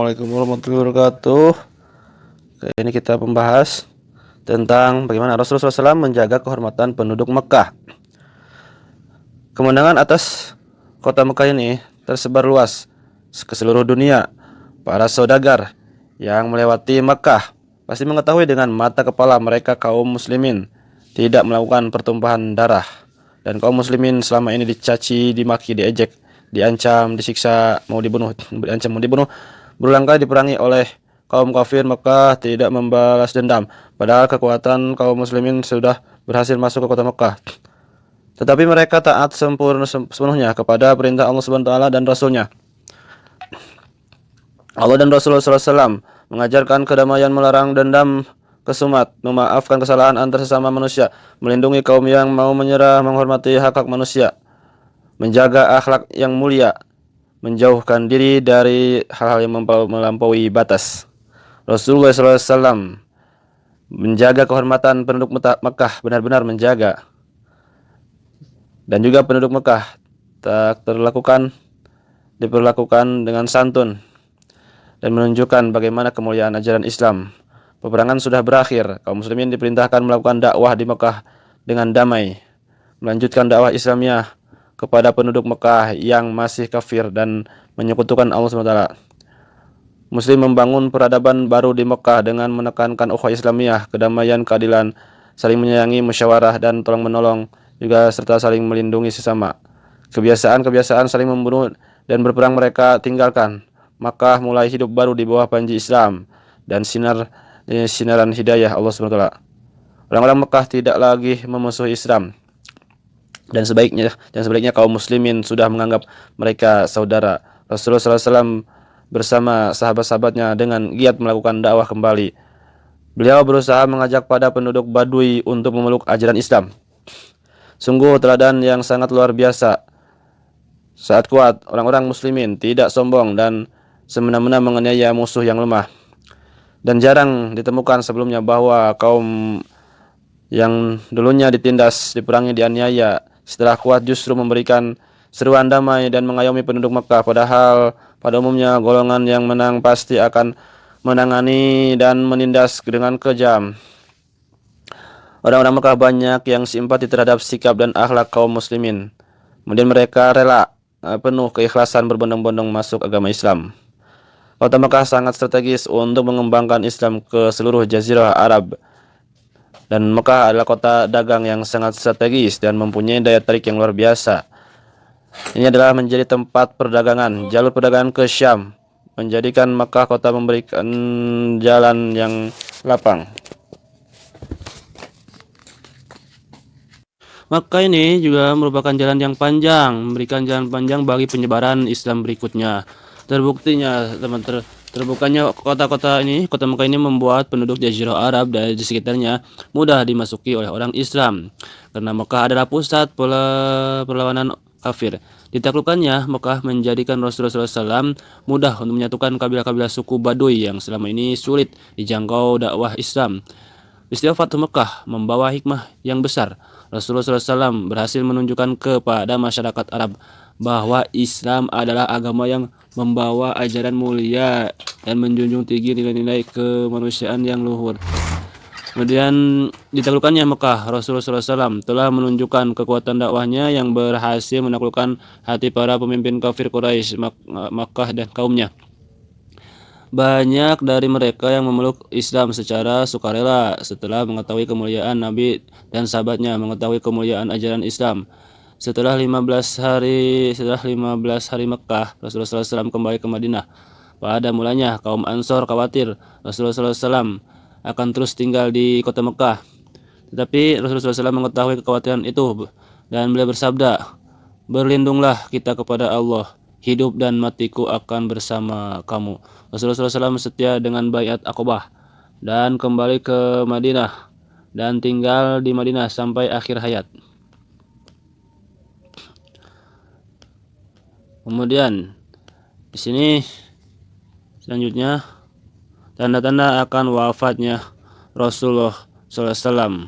Assalamualaikum warahmatullahi wabarakatuh. Ini kita membahas tentang bagaimana Rasulullah SAW menjaga kehormatan penduduk Mekah. Kemenangan atas kota Mekah ini tersebar luas ke seluruh dunia. Para saudagar yang melewati Mekah pasti mengetahui dengan mata kepala mereka kaum muslimin tidak melakukan pertumpahan darah, dan kaum muslimin selama ini dicaci, dimaki, diejek, diancam, disiksa, mau dibunuh, berulang kali diperangi oleh kaum kafir. Mekah tidak membalas dendam, padahal kekuatan kaum muslimin sudah berhasil masuk ke kota Mekah. Tetapi mereka taat sepenuhnya kepada perintah Allah Subhanahu wa taala dan Rasulnya. Allah dan Rasulullah SAW mengajarkan kedamaian, melarang dendam, kesumat, memaafkan kesalahan antar sesama manusia, melindungi kaum yang mau menyerah, menghormati hak-hak manusia, menjaga akhlak yang mulia, menjauhkan diri dari hal-hal yang melampaui batas. Rasulullah SAW menjaga kehormatan penduduk Mekah, benar-benar menjaga. Dan juga penduduk Mekah tak diperlakukan dengan santun dan menunjukkan bagaimana kemuliaan ajaran Islam. Peperangan sudah berakhir, kaum muslimin diperintahkan melakukan dakwah di Mekah dengan damai, melanjutkan dakwah Islamiyah kepada penduduk Mekah yang masih kafir dan menyekutukan Allah SWT. Muslim membangun peradaban baru di Mekah dengan menekankan ukhuwah Islamiyah, kedamaian, keadilan, saling menyayangi, musyawarah, dan tolong-menolong, juga serta saling melindungi sesama. Kebiasaan-kebiasaan saling membunuh dan berperang mereka tinggalkan. Makkah mulai hidup baru di bawah panji Islam dan sinaran hidayah Allah SWT. Orang-orang Mekah tidak lagi memusuhi Islam, dan sebaliknya kaum muslimin sudah menganggap mereka saudara. Rasulullah SAW bersama sahabat-sahabatnya dengan giat melakukan dakwah kembali. Beliau berusaha mengajak pada penduduk Badui untuk memeluk ajaran Islam. Sungguh teladan yang sangat luar biasa. Saat kuat, orang-orang muslimin tidak sombong dan semena-mena menganiaya musuh yang lemah. Dan jarang ditemukan sebelumnya bahwa kaum yang dulunya ditindas, diperangi, dianiaya, setelah kuat justru memberikan seruan damai dan mengayomi penduduk Mekah. Padahal pada umumnya golongan yang menang pasti akan menangani dan menindas dengan kejam. Orang-orang Mekah banyak yang simpati terhadap sikap dan akhlak kaum muslimin. Kemudian mereka rela penuh keikhlasan berbondong-bondong masuk agama Islam. Kota Mekah sangat strategis untuk mengembangkan Islam ke seluruh jazirah Arab. Dan Mekah adalah kota dagang yang sangat strategis dan mempunyai daya tarik yang luar biasa. Ini adalah menjadi tempat perdagangan, jalur perdagangan ke Syam, menjadikan Mekah kota memberikan jalan yang lapang. Mekah ini juga merupakan jalan yang panjang, memberikan jalan panjang bagi penyebaran Islam berikutnya. Terbuktinya, terbukanya kota Mekah ini membuat penduduk Jazirah Arab dan di sekitarnya mudah dimasuki oleh orang Islam, karena Mekah adalah pusat perlawanan kafir. Ditaklukkannya, Mekah menjadikan Rasulullah SAW mudah untuk menyatukan kabilah-kabilah suku Baduy yang selama ini sulit dijangkau dakwah Islam. Peristiwa Fathu Mekah membawa hikmah yang besar. Rasulullah SAW berhasil menunjukkan kepada masyarakat Arab bahwa Islam adalah agama yang membawa ajaran mulia dan menjunjung tinggi nilai-nilai kemanusiaan yang luhur. Kemudian ditaklukkannya Mekah, Rasulullah SAW telah menunjukkan kekuatan dakwahnya yang berhasil menaklukkan hati para pemimpin kafir Quraisy, Makkah dan kaumnya. Banyak dari mereka yang memeluk Islam secara sukarela setelah mengetahui kemuliaan Nabi dan sahabatnya, mengetahui kemuliaan ajaran Islam. Setelah 15 hari Mekah, Rasulullah SAW kembali ke Madinah. Pada mulanya kaum Ansor khawatir Rasulullah SAW akan terus tinggal di kota Mekah. Tetapi Rasulullah SAW mengetahui kekhawatiran itu dan beliau bersabda, "Berlindunglah kita kepada Allah, hidup dan matiku akan bersama kamu." Rasulullah SAW setia dengan baiat Aqabah dan kembali ke Madinah dan tinggal di Madinah sampai akhir hayat. Kemudian di sini selanjutnya tanda-tanda akan wafatnya Rasulullah SAW.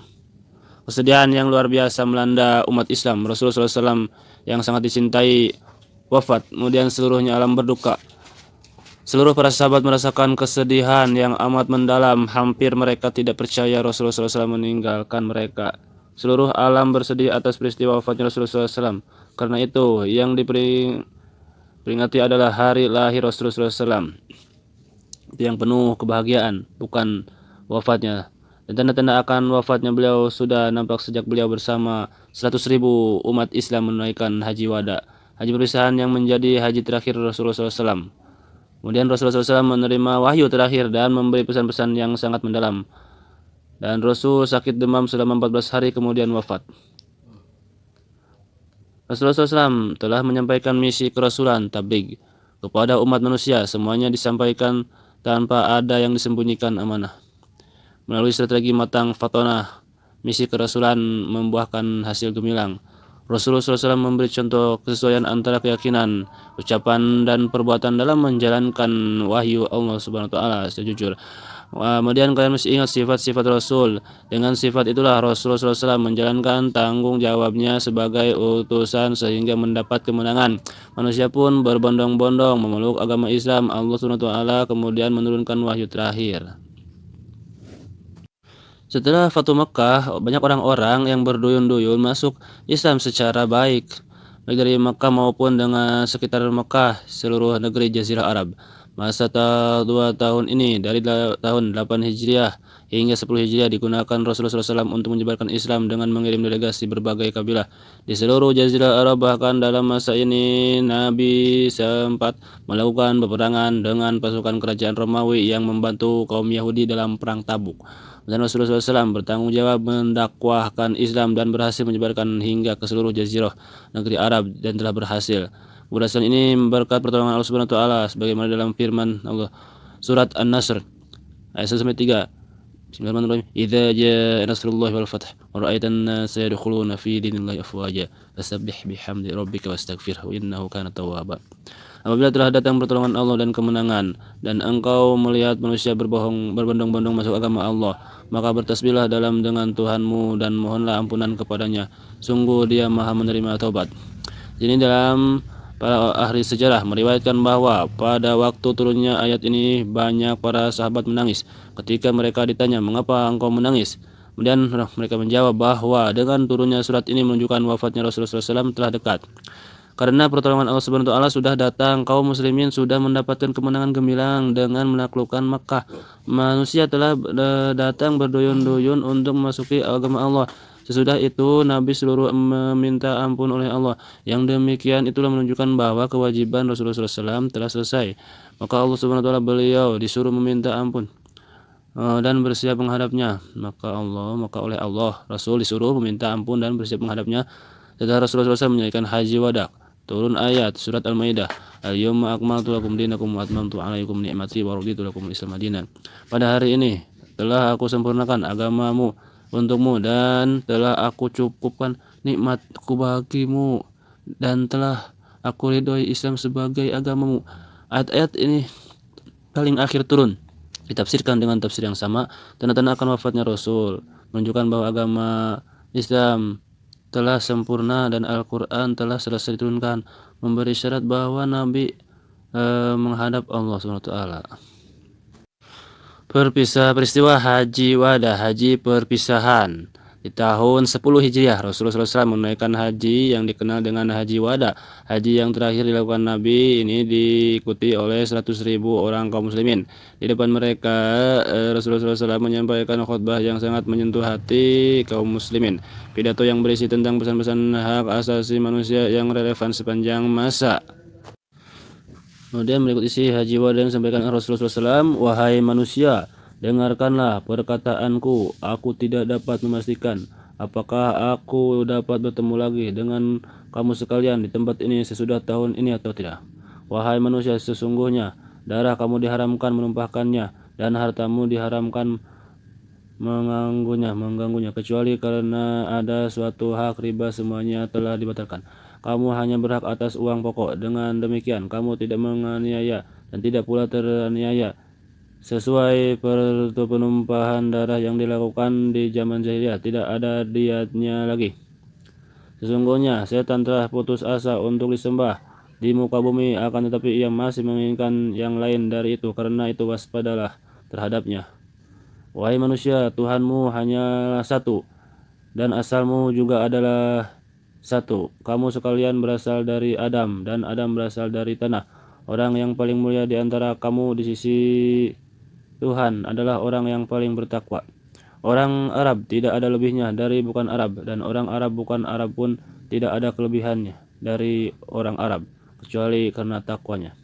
Kesedihan yang luar biasa melanda umat Islam. Rasulullah SAW yang sangat dicintai wafat, kemudian seluruhnya alam berduka. Seluruh para sahabat merasakan kesedihan yang amat mendalam. Hampir mereka tidak percaya Rasulullah SAW meninggalkan mereka. Seluruh alam bersedih atas peristiwa wafatnya Rasulullah SAW. Karena itu, yang diperingati adalah hari lahir Rasulullah SAW. Itu yang penuh kebahagiaan, bukan wafatnya. Dan tanda-tanda akan wafatnya beliau sudah nampak sejak beliau bersama 100.000 umat Islam menunaikan haji wada, haji perpisahan yang menjadi haji terakhir Rasulullah SAW. Kemudian Rasulullah SAW menerima wahyu terakhir dan memberi pesan-pesan yang sangat mendalam. Dan Rasul sakit demam selama 14 hari kemudian wafat. Rasulullah SAW telah menyampaikan misi kerasulan tabligh kepada umat manusia. Semuanya disampaikan tanpa ada yang disembunyikan amanah. Melalui strategi matang fatonah, misi kerasulan membuahkan hasil gemilang. Rasulullah SAW memberi contoh kesesuaian antara keyakinan, ucapan dan perbuatan dalam menjalankan wahyu Allah Subhanahu wa taala sejujur. Kemudian kalian mesti ingat sifat-sifat Rasul. Dengan sifat itulah Rasulullah SAW menjalankan tanggung jawabnya sebagai utusan sehingga mendapat kemenangan. Manusia pun berbondong-bondong memeluk agama Islam. Allah Subhanahu wa taala kemudian menurunkan wahyu terakhir. Setelah Fatu Mekah, banyak orang-orang yang berduyun-duyun masuk Islam secara baik dari Mekah maupun dengan sekitar Mekah, seluruh negeri Jazirah Arab. Masa 2 tahun ini dari tahun 8 Hijriah hingga 10 Hijriah digunakan Rasulullah SAW untuk menyebarkan Islam dengan mengirim delegasi berbagai kabilah di seluruh Jazirah Arab. Bahkan dalam masa ini Nabi sempat melakukan peperangan dengan pasukan kerajaan Romawi yang membantu kaum Yahudi dalam perang Tabuk. Dan Rasulullah SAW bertanggung jawab mendakwahkan Islam dan berhasil menyebarkan hingga ke seluruh jazirah negeri Arab dan telah berhasil. Keberhasilan ini berkat pertolongan Allah Subhanahu wa taala sebagaimana dalam firman Allah surat An-Nasr ayat 1-3. Bismillahirrahmanirrahim. Idza jaa nasrullahi wal fath wa ra'aitan nasa yadkhuluna fi dinillahi afwaja fasabbih bihamdi rabbika wastaghfirhu innahu kana tawwaba. Apabila telah datang pertolongan Allah dan kemenangan, dan engkau melihat manusia berbondong-bondong masuk agama Allah, maka bertasbihlah dengan Tuhanmu dan mohonlah ampunan kepadanya. Sungguh Dia Maha menerima taubat. Jadi dalam para ahli sejarah meriwayatkan bahwa pada waktu turunnya ayat ini banyak para sahabat menangis. Ketika mereka ditanya, "Mengapa engkau menangis?" Kemudian mereka menjawab bahwa dengan turunnya surat ini menunjukkan wafatnya Rasulullah SAW telah dekat. Karena pertolongan Allah Subhanahu wa taala sudah datang, kaum muslimin sudah mendapatkan kemenangan gemilang dengan menaklukkan Makkah. Manusia telah datang berduyun-duyun untuk memasuki agama Allah. Sesudah itu Nabi seluruh meminta ampun oleh Allah. Yang demikian itulah menunjukkan bahwa kewajiban Rasulullah SAW telah selesai. Maka Allah Subhanahu wa taala beliau disuruh meminta ampun dan bersiap menghadapnya. Maka oleh Allah Rasul disuruh meminta ampun dan bersiap menghadapnya. Setelah Rasulullah SAW menunaikan haji wada, turun ayat surat Al-Maidah, Al-yawma akmaltu lakum dinakum wa atmamtu 'alaikum ni'mati wa raditu lakum al-Islam madinan. Pada hari ini telah aku sempurnakan agamamu untukmu dan telah aku cukupkan nikmatku bagimu dan telah aku ridhoi Islam sebagai agamamu. Ayat-ayat ini paling akhir turun ditafsirkan dengan tafsir yang sama, tanda-tanda akan wafatnya Rasul, menunjukkan bahwa agama Islam telah sempurna dan Al-Quran telah selesai diturunkan, memberi syarat bahwa Nabi menghadap Allah SWT. Peristiwa Haji Wada, haji perpisahan. Di tahun 10 Hijriah, Rasulullah SAW menunaikan haji yang dikenal dengan Haji Wada. Haji yang terakhir dilakukan Nabi ini diikuti oleh 100.000 orang kaum muslimin. Di depan mereka, Rasulullah SAW menyampaikan khutbah yang sangat menyentuh hati kaum muslimin. Pidato yang berisi tentang pesan-pesan hak asasi manusia yang relevan sepanjang masa. Kemudian berikut isi Haji Wada yang disampaikan Rasulullah SAW. Wahai manusia, dengarkanlah perkataanku. Aku tidak dapat memastikan apakah aku dapat bertemu lagi dengan kamu sekalian di tempat ini sesudah tahun ini atau tidak. Wahai manusia, sesungguhnya darah kamu diharamkan menumpahkannya dan hartamu diharamkan mengganggunya kecuali karena ada suatu hak riba, semuanya telah dibatalkan. Kamu hanya berhak atas uang pokok. Dengan demikian kamu tidak menganiaya dan tidak pula teraniaya sesuai penumpahan darah yang dilakukan di zaman jahiliyah. Tidak ada diatnya lagi. Sesungguhnya setan telah putus asa untuk disembah di muka bumi, akan tetapi ia masih menginginkan yang lain dari itu. Karena itu waspadalah terhadapnya. Wahai manusia, Tuhanmu hanyalah satu, dan asalmu juga adalah satu. Kamu sekalian berasal dari Adam, dan Adam berasal dari tanah. Orang yang paling mulia di antara kamu di sisi Tuhan adalah orang yang paling bertakwa. Orang Arab tidak ada lebihnya dari bukan Arab, dan orang Arab bukan Arab pun tidak ada kelebihannya dari orang Arab, kecuali karena takwanya.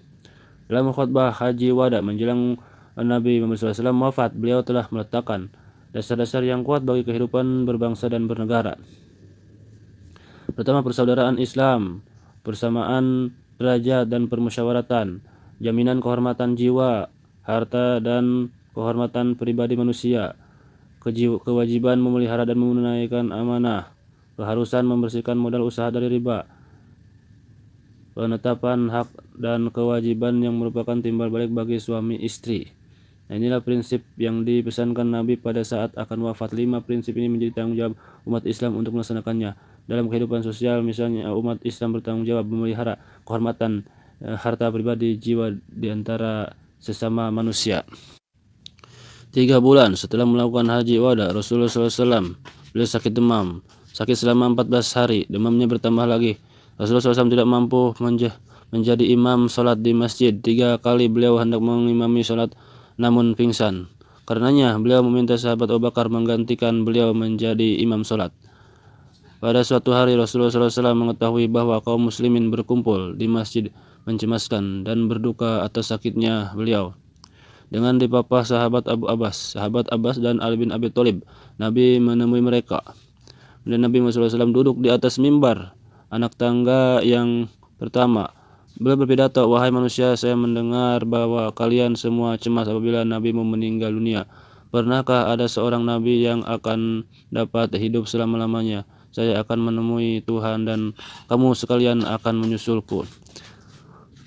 Dalam khutbah Haji Wada menjelang Nabi Muhammad SAW wafat, beliau telah meletakkan dasar-dasar yang kuat bagi kehidupan berbangsa dan bernegara. Pertama, persaudaraan Islam, persamaan derajat dan permusyawaratan, jaminan kehormatan jiwa, harta dan kehormatan pribadi manusia, kewajiban memelihara dan menunaikan amanah, keharusan membersihkan modal usaha dari riba, penetapan hak dan kewajiban yang merupakan timbal balik bagi suami istri. Nah, inilah prinsip yang dipesankan Nabi pada saat akan wafat. 5 prinsip ini menjadi tanggung jawab umat Islam untuk melaksanakannya. Dalam kehidupan sosial, misalnya umat Islam bertanggung jawab memelihara kehormatan, harta pribadi, jiwa di antara sesama manusia. 3 bulan setelah melakukan haji wada, Rasulullah SAW beliau sakit demam. Sakit selama 14 hari, demamnya bertambah lagi. Rasulullah SAW tidak mampu menjadi imam sholat di masjid. 3 kali beliau hendak mengimami sholat namun pingsan. Karenanya beliau meminta sahabat Abu Bakar menggantikan beliau menjadi imam sholat. Pada suatu hari Rasulullah SAW mengetahui bahwa kaum muslimin berkumpul di masjid mencemaskan dan berduka atas sakitnya beliau. Dengan dipapah sahabat Abbas dan Ali bin Abi Thalib, Nabi menemui mereka. Dan Nabi Muhammad SAW duduk di atas mimbar, anak tangga yang pertama. Beliau berpidato, wahai manusia, saya mendengar bahwa kalian semua cemas apabila Nabimu meninggal dunia. Pernahkah ada seorang Nabi yang akan dapat hidup selama-lamanya? Saya akan menemui Tuhan dan kamu sekalian akan menyusulku.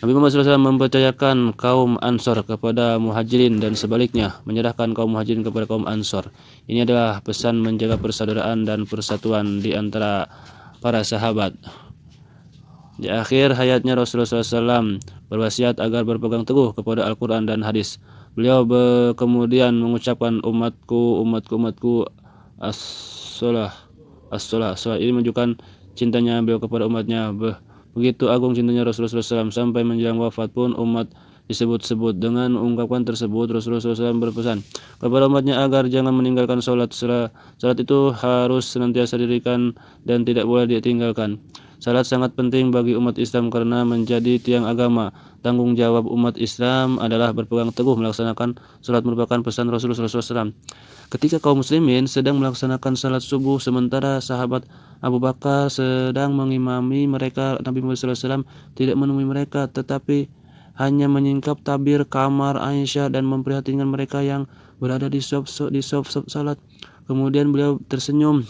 Nabi Muhammad SAW mempercayakan kaum Ansor kepada Muhajirin dan sebaliknya, menyerahkan kaum Muhajirin kepada kaum Ansor. Ini adalah pesan menjaga persaudaraan dan persatuan di antara para sahabat. Di akhir hayatnya Rasulullah SAW berwasiat agar berpegang teguh kepada Al-Quran dan hadis. Beliau kemudian mengucapkan umatku as-salah. Ini menunjukkan cintanya beliau kepada umatnya. Begitu agung cintanya Rasulullah SAW sampai menjelang wafat pun umat disebut-sebut. Dengan ungkapan tersebut Rasulullah SAW berpesan kepada umatnya agar jangan meninggalkan sholat. Sholat itu harus senantiasa didirikan dan tidak boleh ditinggalkan. Salat sangat penting bagi umat Islam karena menjadi tiang agama. Tanggung jawab umat Islam adalah berpegang teguh melaksanakan salat, merupakan pesan Rasulullah SAW. Ketika kaum muslimin sedang melaksanakan salat subuh sementara sahabat Abu Bakar sedang mengimami mereka, Nabi Muhammad SAW tidak menemui mereka tetapi hanya menyingkap tabir kamar Aisyah dan memprihatinkan mereka yang berada di saf salat. Kemudian beliau tersenyum.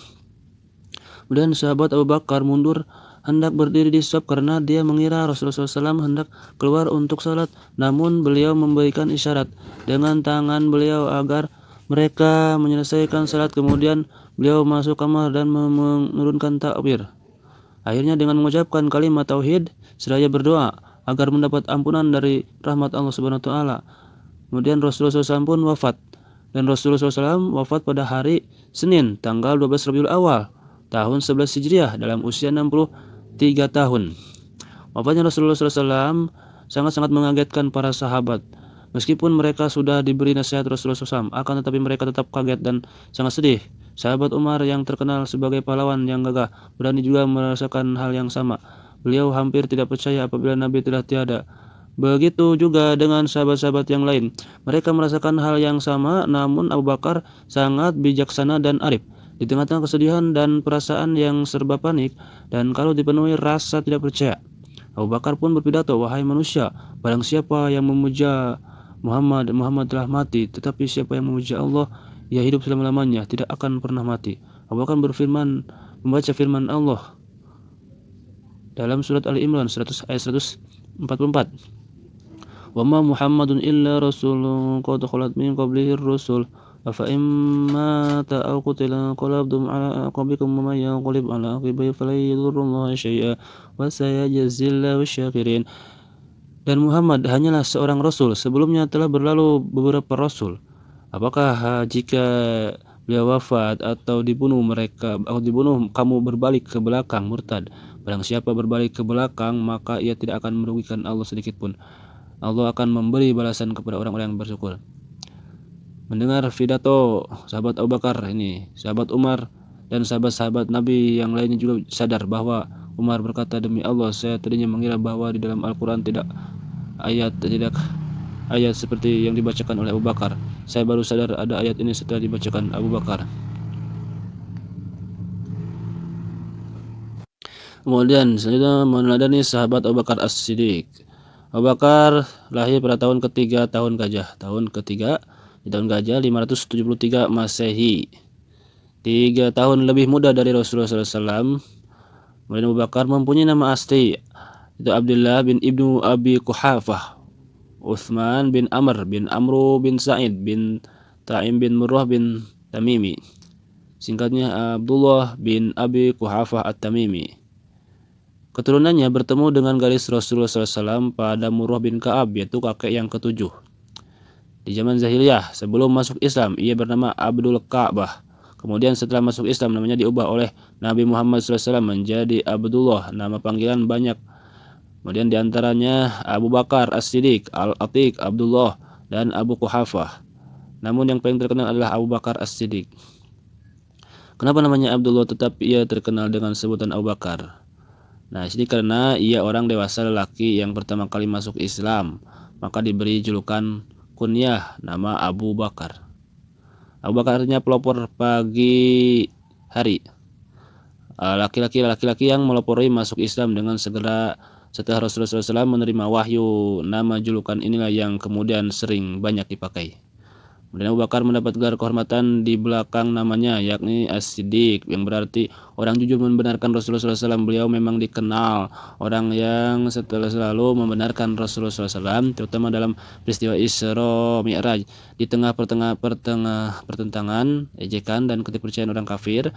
Kemudian sahabat Abu Bakar mundur hendak berdiri di saf karena dia mengira Rasulullah SAW hendak keluar untuk salat. Namun beliau memberikan isyarat dengan tangan beliau agar mereka menyelesaikan salat. Kemudian beliau masuk kamar dan menurunkan takbir. Akhirnya dengan mengucapkan kalimat tauhid seraya berdoa agar mendapat ampunan dari rahmat Allah Subhanahu wa taala. Kemudian Rasulullah SAW pun wafat. Dan Rasulullah SAW wafat pada hari Senin tanggal 12 Rabiul Awal tahun 11 Hijriah dalam usia 63 tahun. Wafatnya Rasulullah SAW sangat-sangat mengagetkan para sahabat. Meskipun mereka sudah diberi nasihat Rasulullah SAW, akan tetapi mereka tetap kaget dan sangat sedih. Sahabat Umar yang terkenal sebagai pahlawan yang gagah berani juga merasakan hal yang sama. Beliau hampir tidak percaya apabila Nabi telah tiada. Begitu juga dengan sahabat-sahabat yang lain. Mereka merasakan hal yang sama, namun Abu Bakar sangat bijaksana dan arif. Di tengah-tengah kesedihan dan perasaan yang serba panik, dan kalau dipenuhi rasa tidak percaya, Abu Bakar pun berpidato, wahai manusia, barang siapa yang memuja Muhammad telah mati, tetapi siapa yang memuja Allah, ia hidup selama-lamanya, tidak akan pernah mati. Abu Bakar membaca firman Allah dalam surat Ali Imran ayat 144. Wa ma Muhammadun illa rasulun qad khalat min qablihi ar-rusul أفإن مات أو قتل انقلبتم على أعقابكم ومن ينقلب على عقبيه فلن يضر الله شيئا وسيجزي الله الشاكرين. Dan Muhammad hanyalah seorang rasul, sebelumnya telah berlalu beberapa rasul. Apakah jika beliau wafat atau dibunuh kamu berbalik ke belakang murtad? Barang siapa berbalik ke belakang maka ia tidak akan merugikan Allah sedikit pun. Allah akan memberi balasan kepada orang-orang yang bersyukur. Mendengar pidato sahabat Abu Bakar ini, sahabat Umar dan sahabat-sahabat Nabi yang lainnya juga sadar bahwa Umar berkata, demi Allah saya tadinya mengira bahwa di dalam Al-Quran tidak ayat seperti yang dibacakan oleh Abu Bakar. Saya baru sadar ada ayat ini setelah dibacakan Abu Bakar. Kemudian selanjutnya meneladani sahabat Abu Bakar As-Siddiq. Abu Bakar lahir pada tahun ketiga di tahun gajah 573 Masehi. 3 tahun lebih muda dari Rasulullah SAW. Kemudian Abu Bakar mempunyai nama asli itu Abdullah bin Ibnu Abi Quhafah, Uthman bin Amr bin Amru bin Sa'id bin Ta'im bin Murrah bin Tamimi. Singkatnya Abdullah bin Abi Quhafah At-Tamimi. Keturunannya bertemu dengan garis Rasulullah SAW pada Murrah bin Ka'ab, yaitu kakek yang ketujuh. Di zaman Zahiliyah, sebelum masuk Islam, ia bernama Abdul Ka'bah. Kemudian setelah masuk Islam, namanya diubah oleh Nabi Muhammad SAW menjadi Abdullah, nama panggilan banyak. Kemudian diantaranya Abu Bakar As-Siddiq, Al-Atiq, Abdullah, dan Abu Quhafah. Namun yang paling terkenal adalah Abu Bakar As-Siddiq. Kenapa namanya Abdullah tetapi ia terkenal dengan sebutan Abu Bakar? Nah, ini karena ia orang dewasa lelaki yang pertama kali masuk Islam, maka diberi julukan kunyah nama Abu Bakar. Abu Bakarnya pelopor pagi hari. Laki-laki yang melopori masuk Islam dengan segera setelah Rasulullah SAW menerima wahyu. Nama julukan inilah yang kemudian sering banyak dipakai. Kemudian Abu Bakar mendapat gelar kehormatan di belakang namanya, yakni As-Siddiq, yang berarti orang jujur membenarkan Rasulullah SAW. Beliau memang dikenal orang yang selalu membenarkan Rasulullah SAW, terutama dalam peristiwa Isra Mi'raj. Di tengah pertentangan, ejekan, dan ketidakpercayaan orang kafir,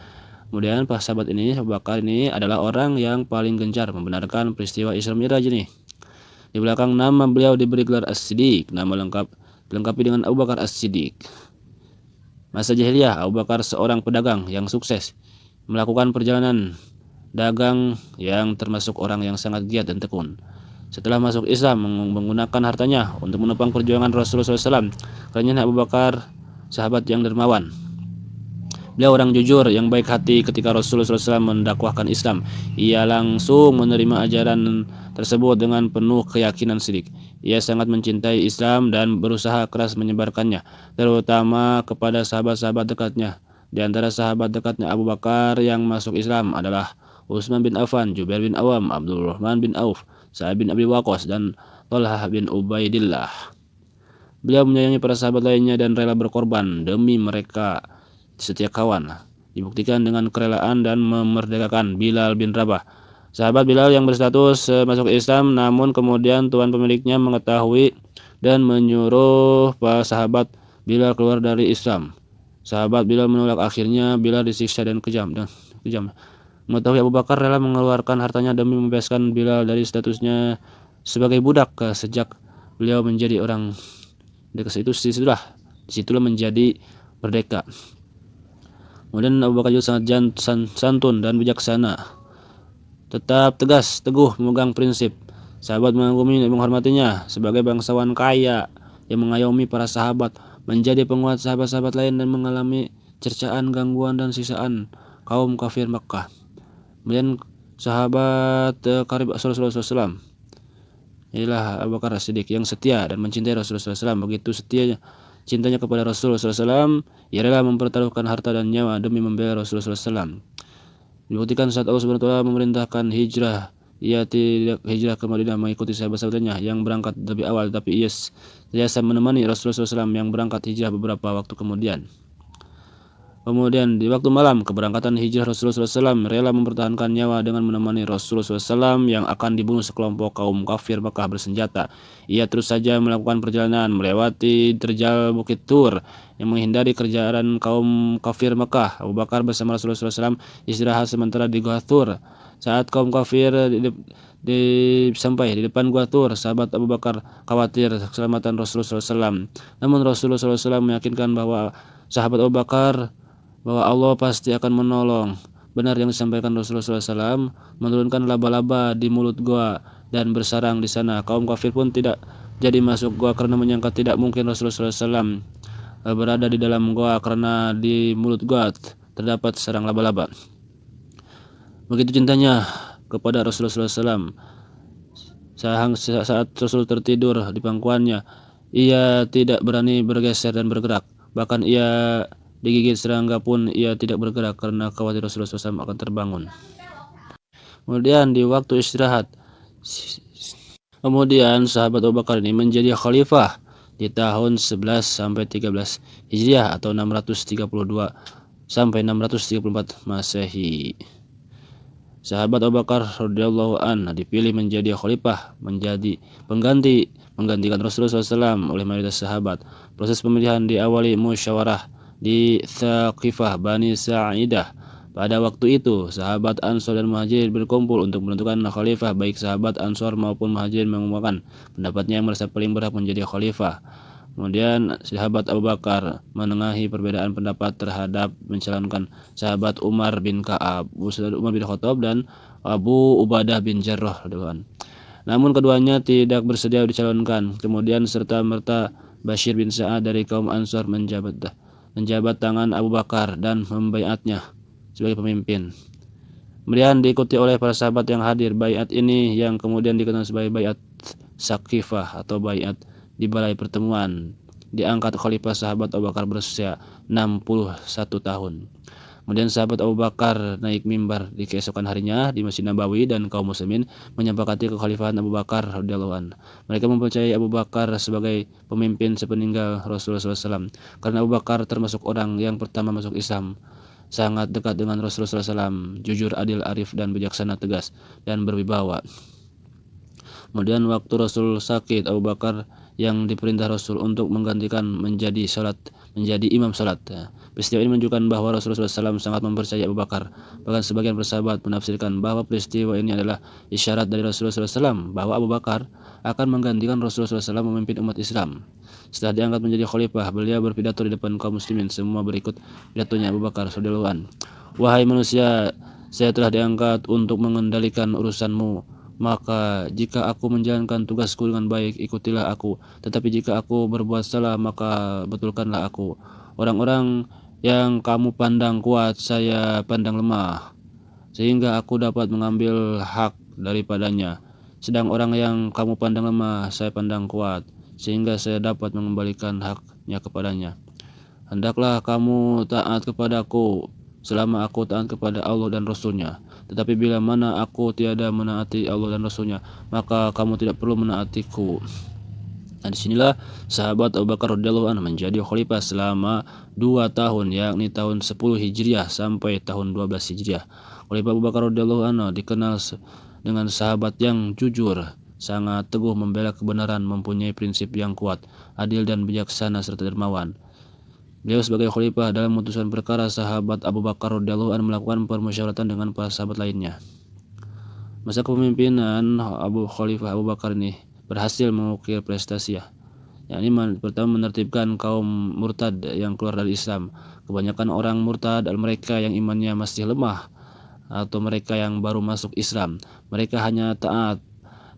kemudian pas sahabat ini, Abu Bakar ini adalah orang yang paling gencar membenarkan peristiwa Isra Mi'raj ini. Di belakang nama beliau diberi gelar As-Siddiq, nama dilengkapi dengan Abu Bakar As-Siddiq. Masa jahiliyah, Abu Bakar seorang pedagang yang sukses, melakukan perjalanan dagang yang termasuk orang yang sangat giat dan tekun. Setelah masuk Islam, menggunakan hartanya untuk menopang perjuangan Rasulullah SAW. Karena Abu Bakar sahabat yang dermawan. Beliau orang jujur yang baik hati. Ketika Rasulullah SAW mendakwahkan Islam, ia langsung menerima ajaran tersebut dengan penuh keyakinan sidik. Ia sangat mencintai Islam dan berusaha keras menyebarkannya, terutama kepada sahabat-sahabat dekatnya. Di antara sahabat dekatnya Abu Bakar yang masuk Islam adalah Utsman bin Affan, Jubair bin Awam, Abdurrahman bin Auf, Sa'ad bin Abi Waqqas, dan Thalhah bin Ubaidillah. Beliau menyayangi para sahabat lainnya dan rela berkorban demi mereka. Setia kawan dibuktikan dengan kerelaan dan memerdekakan Bilal bin Rabah, sahabat Bilal yang berstatus masuk Islam, namun kemudian tuan pemiliknya mengetahui dan menyuruh para sahabat Bilal keluar dari Islam. Sahabat Bilal menolak, akhirnya Bilal disiksa dan kejam. Mengetahui Abu Bakar rela mengeluarkan hartanya demi membebaskan Bilal dari statusnya sebagai budak. Sejak beliau menjadi orang dekat itu, disitulah menjadi merdeka. Kemudian Abu Bakar juga sangat santun dan bijaksana, tetap tegas, teguh memegang prinsip. Sahabat mengagumi dan menghormatinya sebagai bangsawan kaya yang mengayomi para sahabat, menjadi penguat sahabat-sahabat lain dan mengalami cercaan, gangguan, dan sisaan kaum kafir Makkah. Kemudian sahabat karib Rasulullah SAW, inilah Abu Bakar As-Siddiq yang setia dan mencintai Rasulullah SAW. Begitu setianya cintanya kepada Rasulullah SAW, ia rela mempertaruhkan harta dan nyawa demi membela Rasulullah SAW. Dibuktikan saat Allah Subhanahu wa taala memerintahkan hijrah, ia tidak hijrah ke Madinah mengikuti sahabat-sahabatnya yang berangkat lebih awal, tapi ia senantiasa menemani Rasulullah SAW yang berangkat hijrah beberapa waktu kemudian. Kemudian di waktu malam keberangkatan hijrah Rasulullah SAW rela mempertahankan nyawa dengan menemani Rasulullah SAW yang akan dibunuh sekelompok kaum kafir Mekah bersenjata. Ia terus saja melakukan perjalanan melewati terjal Bukit Tur yang menghindari kejaran kaum kafir Mekah. Abu Bakar bersama Rasulullah SAW istirahat sementara di Gua Tur. Saat kaum kafir sampai di depan Gua Tur, sahabat Abu Bakar khawatir keselamatan Rasulullah SAW. Namun Rasulullah SAW meyakinkan bahwa sahabat Abu Bakar bahwa Allah pasti akan menolong. Benar yang disampaikan Rasulullah SAW, menurunkan laba-laba di mulut gua dan bersarang di sana. Kaum kafir pun tidak jadi masuk gua karena menyangka tidak mungkin Rasulullah SAW berada di dalam gua karena di mulut gua terdapat sarang laba-laba. Begitu cintanya kepada Rasulullah SAW. Saat Rasul tertidur di pangkuannya, ia tidak berani bergeser dan bergerak. Bahkan ia digigit serangga pun ia tidak bergerak karena khawatir Rasulullah SAW akan terbangun. Kemudian di waktu istirahat, sahabat Abu Bakar ini menjadi khalifah di tahun 11 sampai 13 Hijriah atau 632 sampai 634 Masehi. Sahabat Abu Bakar radhiyallahu anhu dipilih menjadi khalifah, menjadi menggantikan Rasulullah SAW oleh mayoritas sahabat. Proses pemilihan diawali musyawarah di Thaqifah Bani Sa'idah. Pada waktu itu, sahabat Ansor dan Muhajirin berkumpul untuk menentukan khalifah. Baik sahabat Ansor maupun Muhajirin mengumumkan pendapatnya yang merasa paling berhak menjadi khalifah. Kemudian sahabat Abu Bakar menengahi perbedaan pendapat terhadap mencalonkan sahabat Umar bin Ka'ab, Umar bin Khattab dan Abu Ubadah bin Jarrah. Namun keduanya tidak bersedia dicalonkan. Kemudian serta-merta Bashir bin Sa'ad dari kaum Ansor menjabat tangan Abu Bakar dan membaiatnya sebagai pemimpin. Kemudian diikuti oleh para sahabat yang hadir. Baiat ini yang kemudian dikenal sebagai baiat Saqifah atau baiat di balai pertemuan. Diangkat khalifah sahabat Abu Bakar berusia 61 tahun. Kemudian sahabat Abu Bakar naik mimbar di keesokan harinya di Masjid Nabawi dan kaum muslimin menyepakati kekhalifahan Abu Bakar radhiyallahu anhu. Mereka mempercayai Abu Bakar sebagai pemimpin sepeninggal Rasulullah SAW karena Abu Bakar termasuk orang yang pertama masuk Islam. Sangat dekat dengan Rasulullah SAW, jujur, adil, arif, dan bijaksana, tegas, dan berwibawa. Kemudian waktu Rasul sakit, Abu Bakar yang diperintah Rasul untuk menggantikan menjadi imam salat. Peristiwa ini menunjukkan bahwa Rasulullah SAW sangat mempercayai Abu Bakar. Bahkan sebagian persahabat menafsirkan bahwa peristiwa ini adalah isyarat dari Rasulullah SAW bahwa Abu Bakar akan menggantikan Rasulullah SAW memimpin umat Islam. Setelah diangkat menjadi khalifah, beliau berpidato di depan kaum muslimin. Semua berikut pidatonya Abu Bakar radhiyallahu anhu. Wahai manusia, saya telah diangkat untuk mengendalikan urusanmu. Maka jika aku menjalankan tugasku dengan baik, ikutilah aku. Tetapi jika aku berbuat salah, maka betulkanlah aku. Orang-orang yang kamu pandang kuat, saya pandang lemah, sehingga aku dapat mengambil hak daripadanya. Sedang orang yang kamu pandang lemah, saya pandang kuat, sehingga saya dapat mengembalikan haknya kepadanya. Hendaklah kamu taat kepadaku selama aku taat kepada Allah dan Rasulnya. Tetapi bila mana aku tiada menaati Allah dan Rasulnya, maka kamu tidak perlu menaatiku. Nah, disinilah sahabat Abu Bakar radhiyallahu anhu menjadi khalifah selama 2 tahun, yakni tahun 10 Hijriah sampai tahun 12 Hijriah. Khalifah Abu Bakar radhiyallahu anhu dikenal dengan sahabat yang jujur, sangat teguh membela kebenaran, mempunyai prinsip yang kuat, adil dan bijaksana serta dermawan. Beliau sebagai khalifah dalam memutuskan perkara, sahabat Abu Bakar radhiyallahu anhu melakukan permusyawaratan dengan para sahabat lainnya. Masa kepemimpinan Khalifah Abu Bakar ini berhasil mengukir prestasi yakni pertama menertibkan kaum murtad yang keluar dari Islam. Kebanyakan orang murtad adalah mereka yang imannya masih lemah atau mereka yang baru masuk Islam. Mereka hanya taat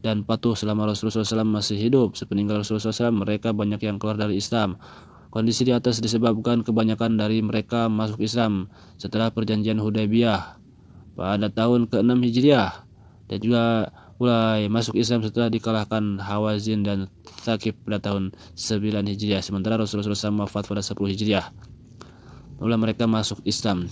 dan patuh selama Rasulullah SAW masih hidup. Sepeninggal Rasulullah SAW, mereka banyak yang keluar dari Islam. Kondisi di atas disebabkan kebanyakan dari mereka masuk Islam setelah perjanjian Hudaybiyah pada tahun ke-6 Hijriah, dan juga mulai masuk Islam setelah dikalahkan Hawazin dan Thaqif pada tahun 9 Hijriah. Sementara Rasulullah SAW wafat pada 10 Hijriah. Mulai mereka masuk Islam.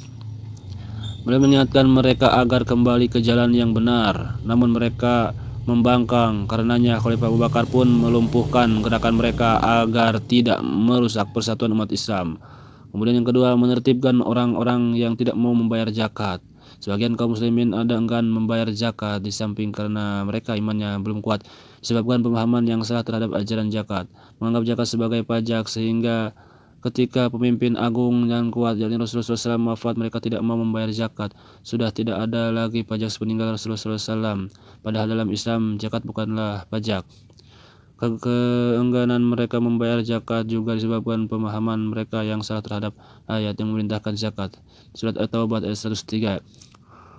Beliau mengingatkan mereka agar kembali ke jalan yang benar, namun mereka membangkang. Karenanya Khalifah Abu Bakar pun melumpuhkan gerakan mereka agar tidak merusak persatuan umat Islam. Kemudian yang kedua, menertibkan orang-orang yang tidak mau membayar zakat. Sebagian kaum muslimin ada enggan membayar zakat di samping karena mereka imannya belum kuat disebabkan pemahaman yang salah terhadap ajaran zakat, menganggap zakat sebagai pajak sehingga ketika pemimpin agung yang kuat yakni Rasulullah SAW wafat mereka tidak mau membayar zakat. Sudah tidak ada lagi pajak sepeninggal Rasulullah SAW. Padahal dalam Islam zakat bukanlah pajak. Keengganan mereka membayar zakat juga disebabkan pemahaman mereka yang salah terhadap ayat yang memerintahkan zakat. Surat At-Taubah ayat 103.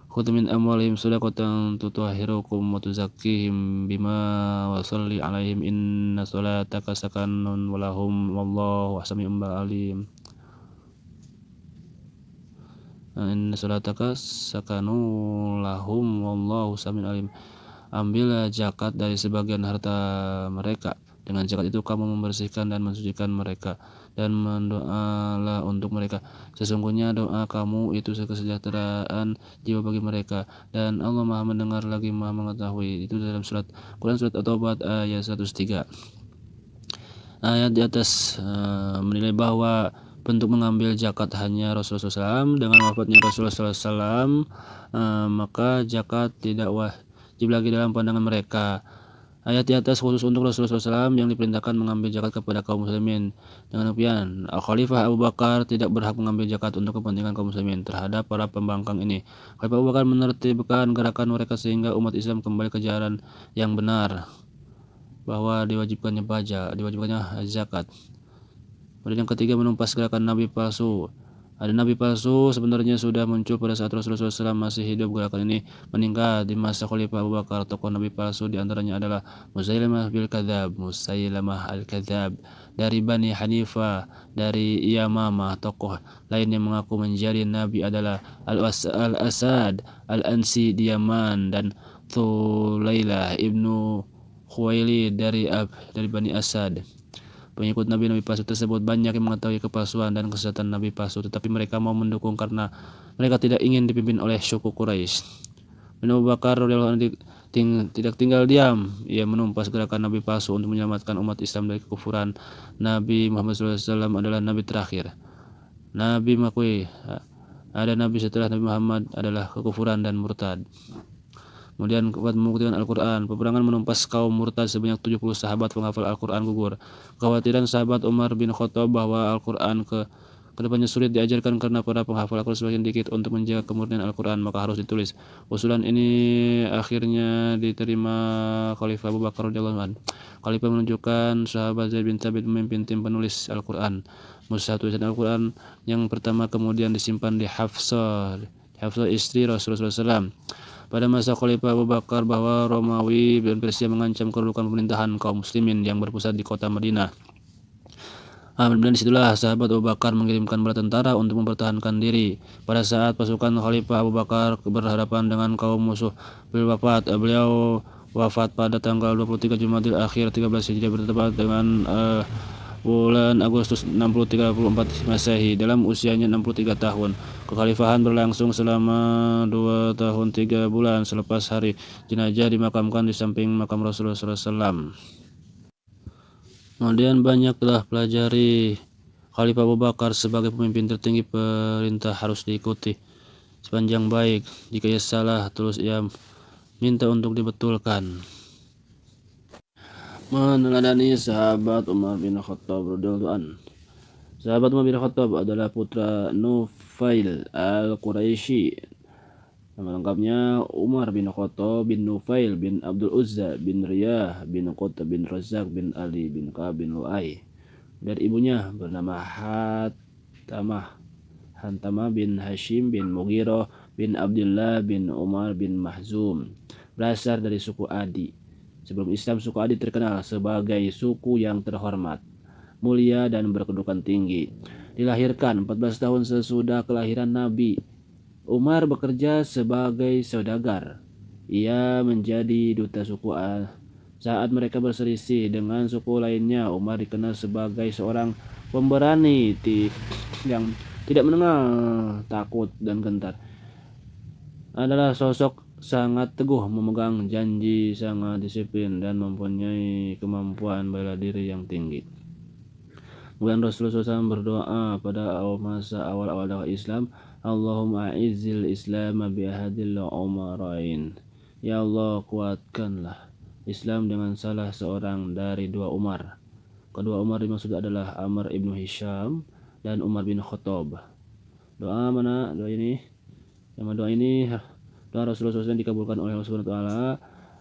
Khudh min amwalihim shadaqatan tutahhirukum wa tuzakkihim bima wa shalli 'alaihim inna sholataka sakanun walahum wallahu sami'un alim. Inna sholataka sakanun lahum wallahu sami'un alim. Ambillah zakat dari sebagian harta mereka. Dengan zakat itu kamu membersihkan dan mensucikan mereka dan mendoalah untuk mereka. Sesungguhnya doa kamu itu kesejahteraan jiwa bagi mereka dan Allah Maha mendengar lagi Maha mengetahui. Itu dalam Quran surat At-Taubah ayat 103. Ayat di atas menilai bahwa bentuk mengambil zakat hanya Rasulullah SAW. Dengan wafatnya Rasulullah SAW, maka zakat tidak wajib lagi dalam pandangan mereka. Ayat di atas khusus untuk Rasulullah SAW yang diperintahkan mengambil zakat kepada kaum muslimin. Dengan demikian, Khalifah Abu Bakar tidak berhak mengambil zakat untuk kepentingan kaum muslimin terhadap para pembangkang ini. Khalifah Abu Bakar menertibkan gerakan mereka sehingga umat Islam kembali ke jalan yang benar, bahwa diwajibkannya zakat. Kemudian yang ketiga, menumpas gerakan nabi palsu. Ada nabi palsu sebenarnya sudah muncul pada saat Rasulullah SAW masih hidup. Gerakan ini meningkat di masa Khalifah Abu Bakar. Tokoh nabi palsu diantaranya adalah Musailamah al-Kadzab dari Bani Hanifah dari Yamamah. Tokoh lain yang mengaku menjadi nabi adalah Al-Asad Al-Ansi di Yaman dan Thulailah ibnu Khuwailid dari Bani Asad. Pengikut nabi-nabi palsu tersebut banyak yang mengetahui kepalsuan dan kesesatan nabi palsu, tetapi mereka mau mendukung karena mereka tidak ingin dipimpin oleh suku Quraisy. Abu Bakar radhiyallahu anhu tidak tinggal diam. Ia menumpas gerakan nabi palsu untuk menyelamatkan umat Islam dari kekufuran. Nabi Muhammad SAW adalah nabi terakhir. Nabi mengakui ada nabi setelah Nabi Muhammad adalah kekufuran dan murtad. Kemudian membuktikan Al-Quran. Peperangan menumpas kaum murtad sebanyak 70 sahabat penghafal Al-Quran gugur. Kekhawatiran sahabat Umar bin Khattab bahwa Al-Quran kedepannya sulit diajarkan karena para penghafal Al-Quran semakin dikit. Untuk menjaga kemurnian Al-Quran maka harus ditulis. Usulan ini akhirnya diterima Khalifah Abu Bakar radhiyallahu anhu. Khalifah menunjukkan sahabat Zaid bin Thabit memimpin tim penulis Al-Quran. Mushaf tulisan Al-Quran yang pertama kemudian disimpan di Hafsah istri Rasulullah SAW. Pada masa Khalifah Abu Bakar bahwa Romawi dan Persia mengancam kedudukan pemerintahan kaum muslimin yang berpusat di kota Madinah. Dan disitulah sahabat Abu Bakar mengirimkan bala tentara untuk mempertahankan diri. Pada saat pasukan Khalifah Abu Bakar berhadapan dengan kaum musuh, beliau wafat pada tanggal 23 Jumadil Akhir 13 Hijriah bertepatan dengan bulan Agustus 634 Masehi. Dalam usianya 63 tahun. Kekhalifahan berlangsung selama 2 tahun 3 bulan. Selepas hari jenazah dimakamkan di samping makam Rasulullah SAW. Kemudian banyak telah pelajari Khalifah Abu Bakar sebagai pemimpin tertinggi, perintah harus diikuti sepanjang baik. Jika ia salah terus ia minta untuk dibetulkan. Meneladani sahabat Umar bin Khattab radhiyallahu anhu. Sahabat Umar bin Khattab adalah putra Nufail al-Quraisy. Nama lengkapnya Umar bin Khattab bin Nufail bin Abdul Uzza bin Riyah bin Qutb bin Razak bin Ali bin Ka'ab bin Lu'ay. Dari ibunya bernama Hantamah bin Hashim bin Mughirah bin Abdullah bin Umar bin Mahzum. Berasal dari suku Adi. Sebelum Islam, suku Adi terkenal sebagai suku yang terhormat, mulia, dan berkedudukan tinggi. Dilahirkan 14 tahun sesudah kelahiran Nabi, Umar bekerja sebagai saudagar. Ia menjadi duta suku saat mereka berselisih dengan suku lainnya. Umar dikenal sebagai seorang pemberani yang tidak mengenal takut dan gentar. Adalah sosok sangat teguh, memegang janji, sangat disiplin, dan mempunyai kemampuan bela diri yang tinggi. Kemudian Rasulullah SAW berdoa pada masa awal-awal dakwah Islam, Allahumma a'izzil Islam bi ahadil umarain. Ya Allah, kuatkanlah Islam dengan salah seorang dari dua Umar. Kedua Umar dimaksud adalah Amr ibnu Hisham dan Umar bin Khattab. Doa mana? Doa ini. Doa ini doa Rasulullah SAW dikabulkan oleh Allah Subhanahu wa taala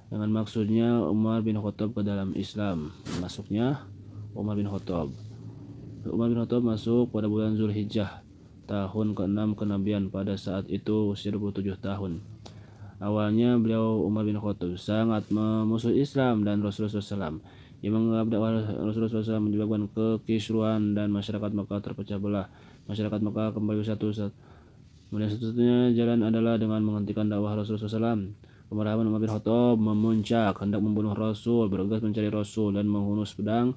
dengan maksudnya Umar bin Khattab ke dalam Islam. Masuknya Umar bin Khattab. Umar bin Khattab masuk pada bulan Zulhijjah tahun ke-6 kenabian. Pada saat itu usia 27 tahun. Awalnya beliau Umar bin Khattab sangat memusuhi Islam dan Rasulullah SAW. Ia menganggap dakwah Rasulullah SAW menyebabkan kekisruan dan masyarakat Makkah terpecah belah. Masyarakat Makkah kembali bersatu. Kemudian satu-satunya jalan adalah dengan menghentikan dakwah Rasulullah SAW. Kemarahan Umar bin Khattab memuncak, hendak membunuh Rasul, bergegas mencari Rasul dan menghunus pedang.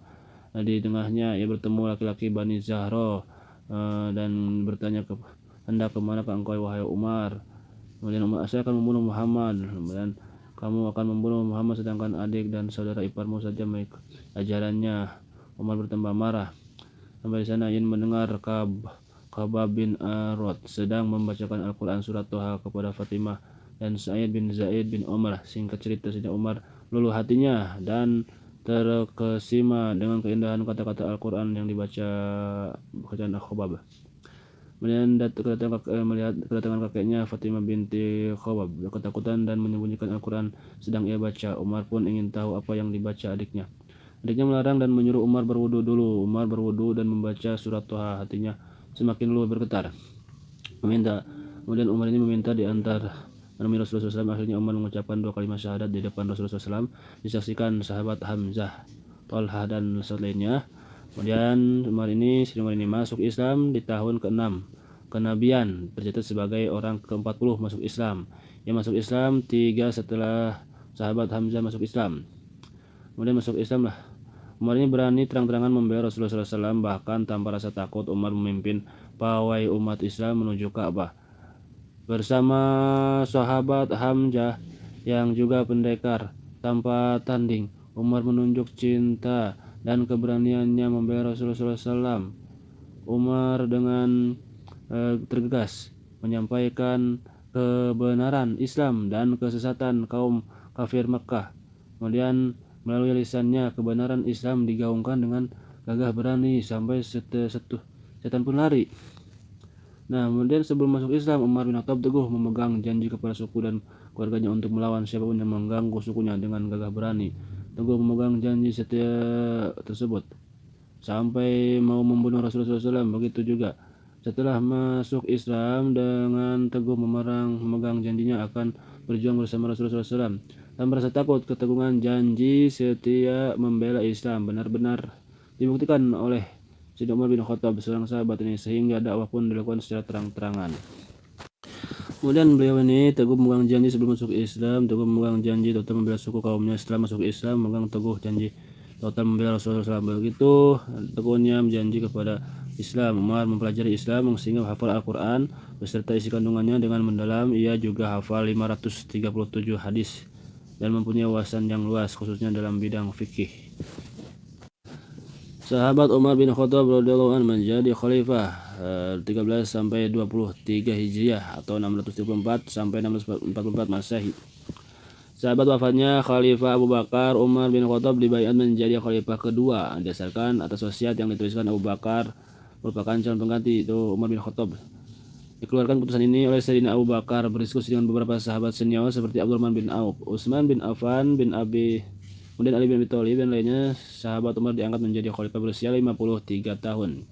Di tengahnya ia bertemu laki-laki Bani Zahra dan bertanya hendak kemana engkau wahai Umar? Kemudian Umar, saya akan membunuh Muhammad. Kemudian kamu akan membunuh Muhammad sedangkan adik dan saudara iparmu saja mengikuti ajarannya. Umar bertambah marah. Sampai di sana ingin mendengar Khabbab bin Arad sedang membacakan Al-Quran surat Toha kepada Fatimah dan Sa'id bin Zaid bin Umar. Singkat cerita, Sayyidina Umar luluh hatinya dan terkesima dengan keindahan kata-kata Al-Quran yang dibaca bacaan Khabbab. Kemudian melihat kedatangan kakeknya Fatimah binti Khabbab ketakutan dan menyembunyikan Al-Quran sedang ia baca. Umar pun ingin tahu apa yang dibaca adiknya. Adiknya melarang dan menyuruh Umar berwudu dulu. Umar berwudu dan membaca surat Toha. Hatinya semakin luar bergetar. Kemudian Umar ini meminta diantar menemui Rasulullah SAW. Akhirnya Umar mengucapkan 2 kalimat syahadat di depan Rasulullah SAW. Disaksikan sahabat Hamzah, Talha dan lainnya. Kemudian Umar ini masuk Islam di tahun ke-6 kenabian, tercatat sebagai orang ke-40 masuk Islam. Yang masuk Islam 3 setelah sahabat Hamzah masuk Islam. Kemudian masuk Islam lah. Umar ini berani terang-terangan membela Rasulullah SAW, bahkan tanpa rasa takut Umar memimpin pawai umat Islam menuju Ka'bah bersama sahabat Hamzah yang juga pendekar. Tanpa tanding, Umar menunjuk cinta dan keberaniannya membela Rasulullah SAW. Umar dengan tergegas menyampaikan kebenaran Islam dan kesesatan kaum kafir Mekah. Kemudian melalui lisannya kebenaran Islam digaungkan dengan gagah berani sampai setan pun lari. Nah, kemudian sebelum masuk Islam, Umar bin Khattab teguh memegang janji kepada suku dan keluarganya untuk melawan siapapun yang mengganggu sukunya dengan gagah berani. Teguh memegang janji setia tersebut sampai mau membunuh Rasulullah SAW. Begitu juga setelah masuk Islam, dengan teguh memegang janjinya akan berjuang bersama Rasulullah SAW dan merasa takut. Keteguhan janji setia membela Islam benar-benar dibuktikan oleh Sayyidina Umar bin Khattab, seorang sahabat ini, sehingga dakwah pun dilakukan secara terang-terangan. Kemudian beliau ini teguh memegang janji sebelum masuk Islam, teguh memegang janji total membela suku kaumnya. Setelah masuk Islam, memegang teguh janji total membela Rasulullah SAW. Begitu teguhnya menjanji kepada Islam. Umar mempelajari Islam sehingga hafal Al-Quran beserta isi kandungannya dengan mendalam. Ia juga hafal 537 hadis dan mempunyai wawasan yang luas khususnya dalam bidang fikih. Sahabat Umar bin Khattab radhiyallahu anhu menjadi khalifah 13 sampai 23 Hijriah atau 634 sampai 644 Masehi. Sahabat wafatnya Khalifah Abu Bakar, Umar bin Khattab dibaiat menjadi khalifah kedua didasarkan atas wasiat yang dituliskan Abu Bakar merupakan calon pengganti itu Umar bin Khattab. Dikeluarkan putusan ini oleh Sayyidina Abu Bakar berdiskusi dengan beberapa sahabat senior seperti Abdurrahman bin Auf, Utsman bin Affan bin kemudian Ali bin Abi Thalib dan lainnya. Sahabat Umar diangkat menjadi khalifah berusia 53 tahun.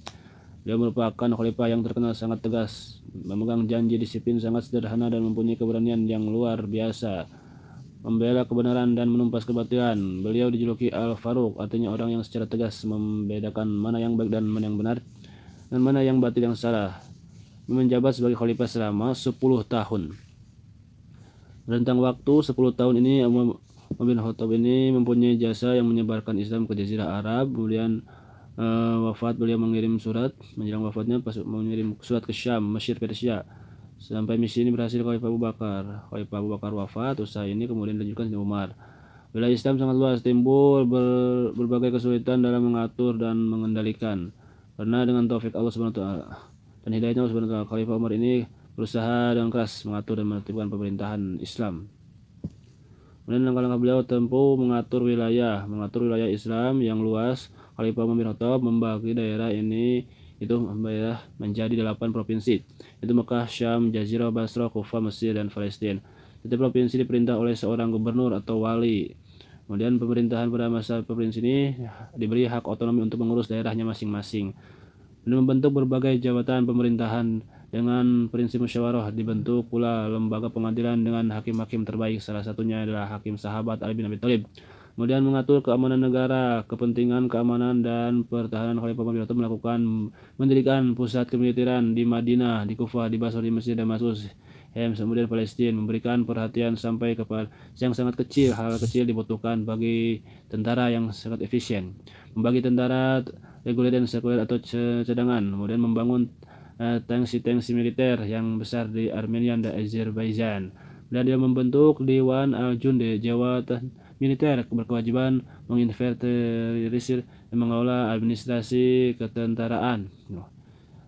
Beliau merupakan khalifah yang terkenal sangat tegas, memegang janji, disiplin sangat sederhana dan mempunyai keberanian yang luar biasa, membela kebenaran dan menumpas kebatilan. Beliau dijuluki Al-Faruq, artinya orang yang secara tegas membedakan mana yang baik dan mana yang benar dan mana yang batil yang salah. Menjabat sebagai khalifah selama 10 tahun. Rentang waktu 10 tahun ini Umar bin Khattab ini mempunyai jasa yang menyebarkan Islam ke Jazirah Arab. Kemudian wafat, beliau mengirim surat. Menjelang wafatnya mengirim surat ke Syam, Mesir, Persia. Sampai misi ini berhasil Khalifah Abu Bakar. Khalifah Abu Bakar wafat, usaha ini kemudian dilanjutkan di Umar. Wilayah Islam sangat luas, timbul berbagai kesulitan dalam mengatur dan mengendalikan. karena dengan taufik Allah Subhanahu wa taala dan hidayahnya Allah Subhanahu wa taala, Khalifah Umar ini berusaha dengan keras mengatur dan menertibkan pemerintahan Islam. Kemudian langkah-langkah beliau tempuh mengatur wilayah Islam yang luas. Khalifah Umar bin Khattab membagi daerah ini itu menjadi 8 provinsi. Itu Mekah, Syam, Jazirah, Basrah, Kufah, Mesir, dan Palestina. Setiap provinsi diperintah oleh seorang gubernur atau wali. Kemudian pemerintahan pada masa provinsi ini diberi hak otonomi untuk mengurus daerahnya masing-masing. Dan membentuk berbagai jabatan pemerintahan dengan prinsip musyawarah. Dibentuk pula lembaga pengadilan dengan hakim-hakim terbaik, salah satunya adalah Hakim Sahabat Ali bin Abi Thalib. Kemudian mengatur keamanan negara, kepentingan keamanan dan pertahanan. Khalifah Umar bin Khattab mendirikan pusat kemiliteran di Madinah, di Kufah, di Basra, di Mesir, Damaskus, Homs, kemudian Palestina. Memberikan perhatian sampai kepada yang sangat kecil, hal kecil dibutuhkan bagi tentara yang sangat efisien. Membagi tentara reguler dan sekuler atau cadangan, kemudian membangun tensi militer yang besar di Armenia dan Azerbaijan. Dan dia membentuk Dewan Al-Jund, jawatan militer berkewajiban menginventarisir dan mengelola administrasi ketentaraan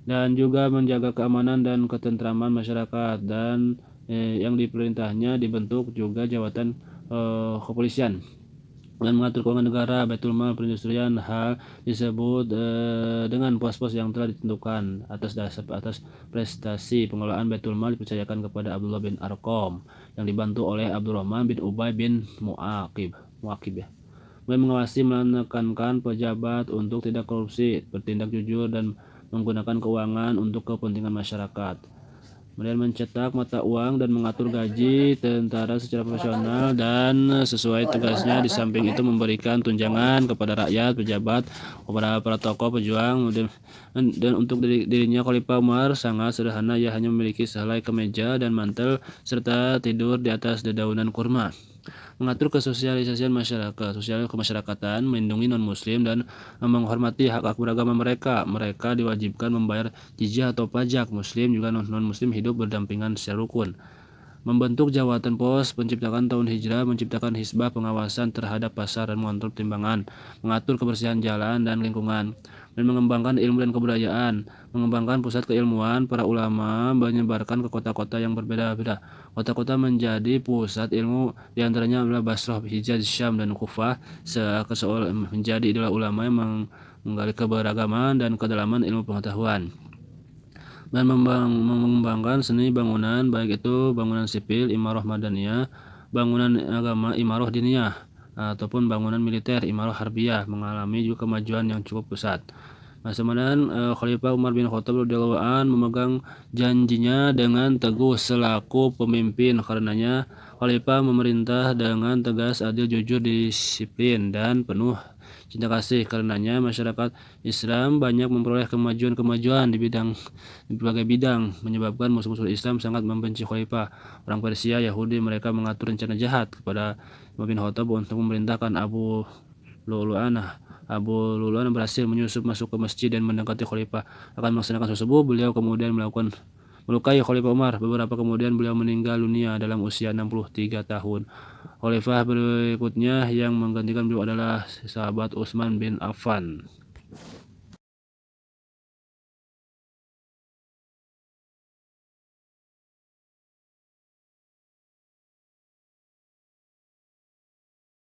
dan juga menjaga keamanan dan ketentraman masyarakat. Dan yang diperintahnya dibentuk juga jawatan kepolisian dan mengatur keuangan negara, Baitul Mal, perindustrian. Hal disebut dengan pos-pos yang telah ditentukan atas prestasi pengelolaan Baitul Mal dipercayakan kepada Abdullah bin Arqam yang dibantu oleh Abdurrahman bin Ubay bin Muaqib ya. Mengawasi, menekankan pejabat untuk tidak korupsi, bertindak jujur dan menggunakan keuangan untuk kepentingan masyarakat. Kemudian mencetak mata uang dan mengatur gaji tentara secara profesional dan sesuai tugasnya. Di samping itu memberikan tunjangan kepada rakyat, pejabat, kepada para tokoh pejuang. Dan untuk dirinya Khalifah Umar sangat sederhana, ia hanya memiliki sehelai kemeja dan mantel serta tidur di atas dedaunan kurma. Mengatur kesosialisasian masyarakat, sosial kemasyarakatan, melindungi non-muslim dan menghormati hak-hak beragama mereka. Mereka diwajibkan membayar jizyah atau pajak. Muslim juga non-muslim hidup berdampingan secara rukun. Membentuk jawatan pos, penciptakan tahun hijrah, menciptakan hisbah pengawasan terhadap pasar dan mengontrol timbangan, mengatur kebersihan jalan dan lingkungan, dan mengembangkan ilmu dan kebudayaan, mengembangkan pusat keilmuan, para ulama menyebarkan ke kota-kota yang berbeda-beda. Kota-kota menjadi pusat ilmu, diantaranya adalah Basrah, Hijaz, Syam, dan Kufah. Menjadi idola ulama yang menggali keberagaman dan kedalaman ilmu pengetahuan. Dan mengembangkan seni bangunan, baik itu bangunan sipil, imarah madaniyah, bangunan agama, imarah diniyah, ataupun bangunan militer, imarah harbiyah, mengalami juga kemajuan yang cukup pesat. Kemudian Khalifah Umar bin Khattab radhiyallahu an memegang janjinya dengan teguh selaku pemimpin. Karenanya Khalifah memerintah dengan tegas, adil, jujur, disiplin, dan penuh cinta kasih. Karenanya masyarakat Islam banyak memperoleh kemajuan di berbagai bidang, menyebabkan musuh-musuh Islam sangat membenci Khalifah. Orang Persia, Yahudi, mereka mengatur rencana jahat kepada Umar bin Khattab untuk memerintahkan Abu Lu'lu'an berhasil menyusup masuk ke masjid dan mendekati Khalifah akan melaksanakan subuh. Beliau kemudian melukai Khalifah Umar. Beberapa kemudian beliau meninggal dunia dalam usia 63 tahun. Khalifah berikutnya yang menggantikan beliau adalah sahabat Utsman bin Affan.